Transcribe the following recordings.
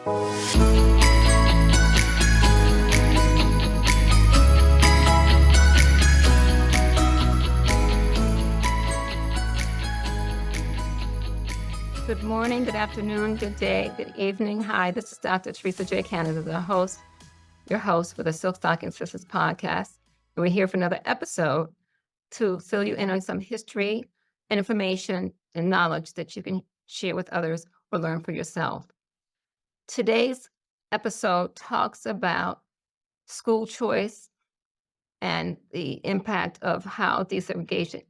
Good morning, good afternoon, good day, good evening. Hi, this is Dr. Theresa J. Canada, your host for the Silk Stocking Sisters podcast. And we're here for another episode to fill you in on some history and information and knowledge that you can share with others or learn for yourself. Today's episode talks about school choice and the impact of how desegregation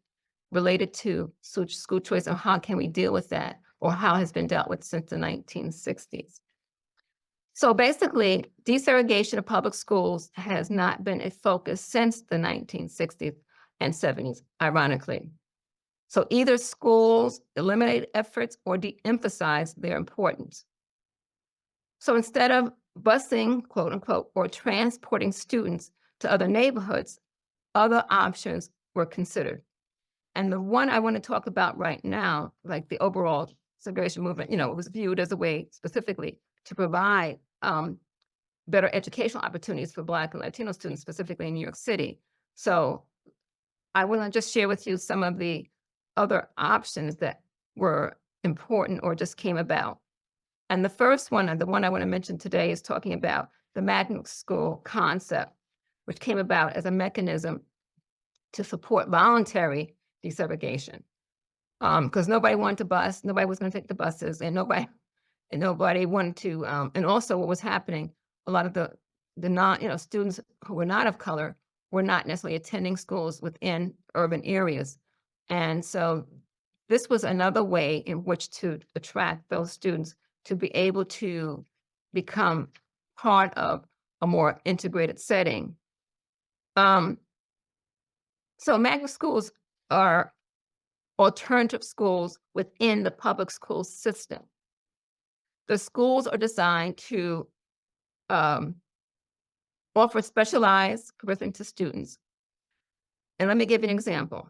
related to school choice and how can we deal with that, or how has been dealt with since the 1960s. So basically, desegregation of public schools has not been a focus since the 1960s and 70s, ironically. So either schools eliminate efforts or de-emphasize their importance. So instead of busing, quote unquote, or transporting students to other neighborhoods, other options were considered. And the one I want to talk about right now, like the overall segregation movement, it was viewed as a way specifically to provide better educational opportunities for Black and Latino students, specifically in New York City. So I want to just share with you some of the other options that were important or just came about. And the first one, and the one I want to mention today, is talking about the magnet school concept, which came about as a mechanism to support voluntary desegregation, because nobody wanted to bus, nobody was going to take the buses, and nobody wanted to. And also, what was happening, a lot of the non, students who were not of color were not necessarily attending schools within urban areas, and so this was another way in which to attract those students to be able to become part of a more integrated setting. So magnet schools are alternative schools within the public school system. The schools are designed to offer specialized curriculum to students. And let me give you an example.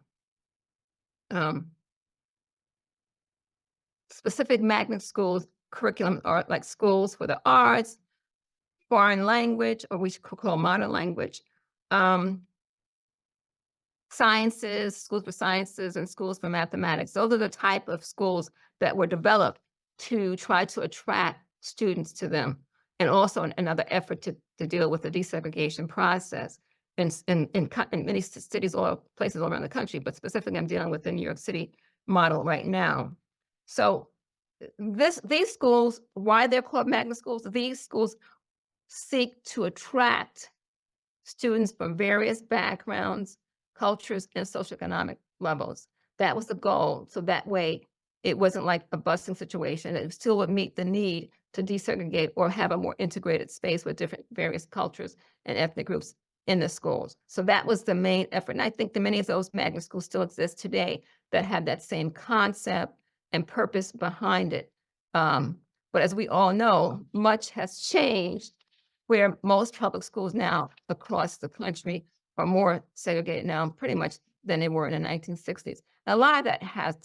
Specific magnet schools curriculum are like schools for the arts, foreign language, or we could call modern language, sciences, schools for sciences, and schools for mathematics. Those are the type of schools that were developed to try to attract students to them, and also another effort to deal with the desegregation process in many cities or places all around the country, but specifically I'm dealing with the New York City model right now. So these schools, why they're called magnet schools, these schools seek to attract students from various backgrounds, cultures, and socioeconomic levels. That was the goal. So that way, it wasn't like a busing situation. It still would meet the need to desegregate or have a more integrated space with different various cultures and ethnic groups in the schools. So that was the main effort. And I think that many of those magnet schools still exist today that have that same concept and purpose behind it. But as we all know, much has changed, where most public schools now across the country are more segregated now pretty much than they were in the 1960s. A lot of that has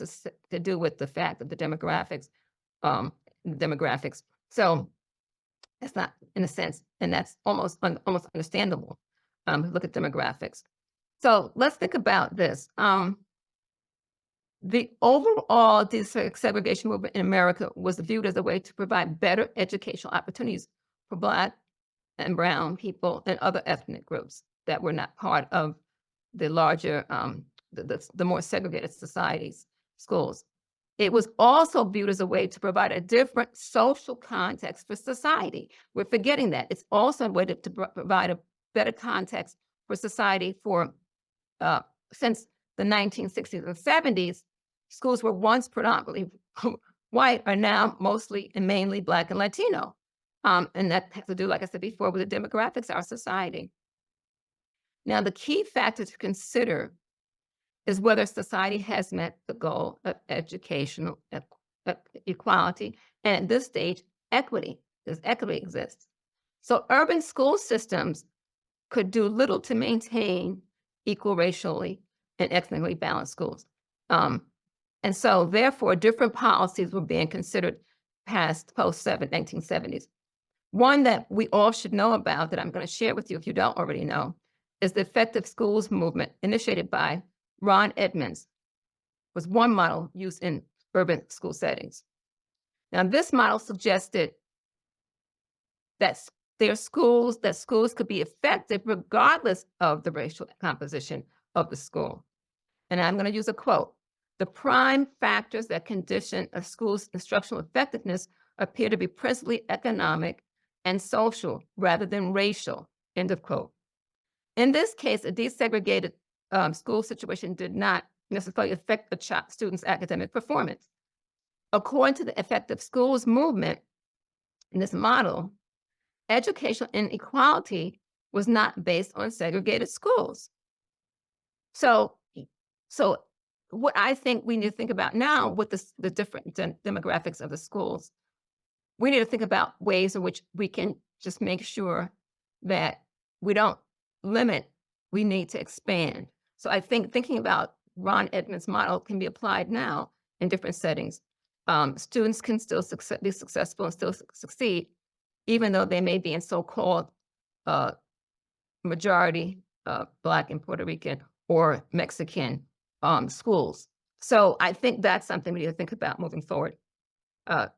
to do with the fact of the demographics. So that's not, in a sense, and that's almost understandable. Look at demographics. So let's think about this. The overall desegregation movement in America was viewed as a way to provide better educational opportunities for Black and brown people and other ethnic groups that were not part of the larger, the more segregated societies, schools. It was also viewed as a way to provide a different social context for society. We're forgetting that. It's also a way to provide a better context for society for, since the 1960s and 70s, schools were once predominantly white, are now mostly and mainly Black and Latino. And that has to do, like I said before, with the demographics of our society. Now, the key factor to consider is whether society has met the goal of educational equality, and at this stage, equity. Does equity exist? So urban school systems could do little to maintain equal racially and ethnically balanced schools. And so therefore, different policies were being considered post 1970s. One that we all should know about that I'm going to share with you if you don't already know is the effective schools movement initiated by Ron Edmonds was one model used in urban school settings. Now, this model suggested that schools could be effective regardless of the racial composition of the school. And I'm going to use a quote. The prime factors that condition a school's instructional effectiveness appear to be principally economic and social rather than racial. End of quote. In this case, a desegregated school situation did not necessarily affect the student's academic performance. According to the effective schools movement in this model, educational inequality was not based on segregated schools. So, so what I think we need to think about now with the different demographics of the schools, we need to think about ways in which we can just make sure that we don't limit, we need to expand. So I think thinking about Ron Edmonds' model can be applied now in different settings. Students can still be successful and still succeed, even though they may be in so-called majority Black and Puerto Rican or Mexican schools. So I think that's something we need to think about moving forward.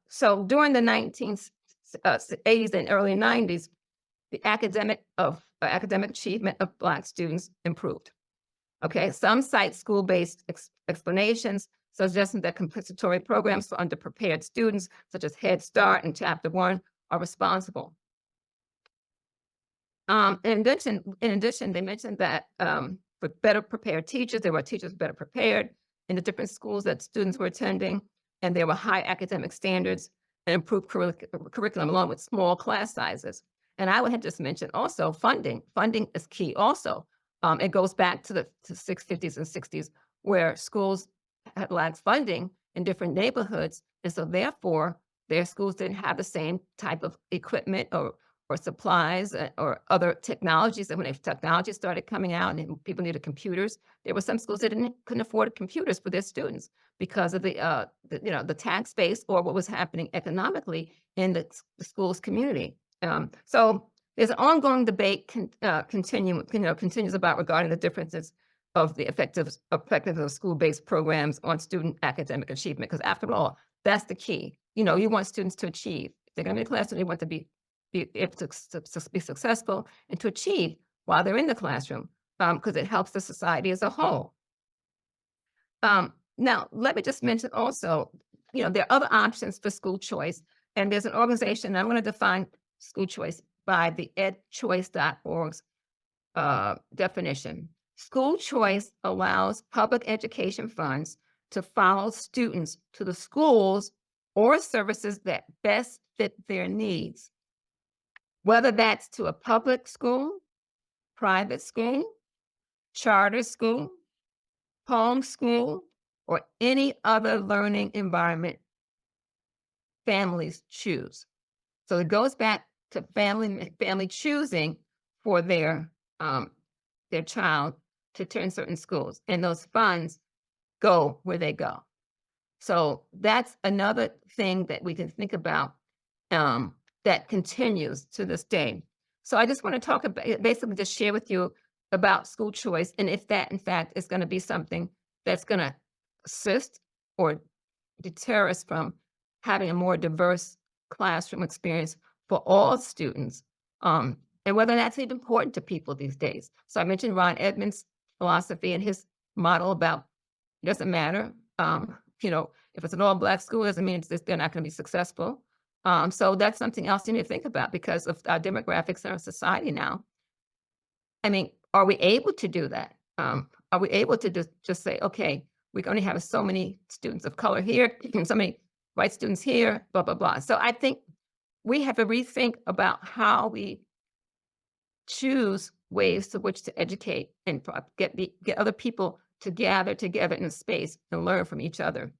So during the 1980s and early 90s, the academic achievement of Black students improved. Okay, some cite school-based explanations, suggesting that compensatory programs for underprepared students, such as Head Start and Chapter 1, are responsible. In addition, they mentioned that for better prepared teachers, there were teachers better prepared in the different schools that students were attending, and there were high academic standards and improved curriculum along with small class sizes. And I would have just mentioned also funding. Funding is key also. It goes back to the 50s and 60s where schools had lacked funding in different neighborhoods. And so therefore, their schools didn't have the same type of equipment or supplies or other technologies. And when technology started coming out and people needed computers, there were some schools that couldn't afford computers for their students because of the tax base or what was happening economically in the school's community. So there's an ongoing debate continues about regarding the differences of the effectiveness of school-based programs on student academic achievement. Because after all, that's the key. You want students to achieve. If they're going to be in the classroom, they want to be able to be successful and to achieve while they're in the classroom, because it helps the society as a whole. Now, let me just mention also, there are other options for school choice, and there's an organization, I'm going to define school choice by the edchoice.org's definition. School choice allows public education funds to follow students to the schools or services that best fit their needs, whether that's to a public school, private school, charter school, home school, or any other learning environment families choose. So it goes back to family choosing for their child to attend certain schools, and those funds go where they go. So that's another thing that we can think about that continues to this day. So I just want to talk about, basically just share with you about school choice, and if that in fact is going to be something that's going to assist or deter us from having a more diverse classroom experience for all students, and whether that's even important to people these days. So I mentioned Ron Edmonds' philosophy and his model about it doesn't matter. If it's an all-Black school, doesn't mean they're not going to be successful. So that's something else you need to think about because of our demographics in our society now. I mean, are we able to do that? Are we able to just say, okay, we can only have so many students of color here, and so many white students here, blah, blah, blah. So I think we have to rethink about how we choose ways to which to educate and get other people to gather together in a space and learn from each other.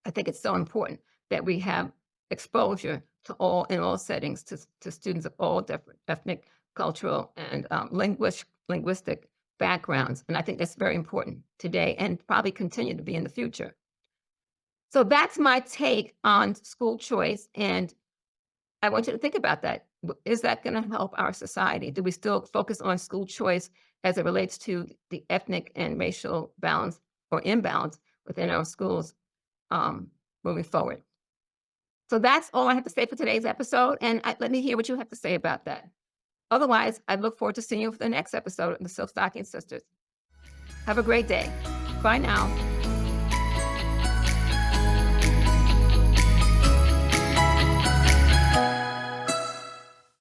I think it's so important that we have exposure to in all settings to students of all different ethnic, cultural, and linguistic backgrounds. And I think that's very important today and probably continue to be in the future. So that's my take on school choice. And I want you to think about that. Is that going to help our society? Do we still focus on school choice as it relates to the ethnic and racial balance or imbalance within our schools moving forward? So that's all I have to say for today's episode. And let me hear what you have to say about that. Otherwise, I look forward to seeing you for the next episode of the Silk Stocking Sisters. Have a great day. Bye now.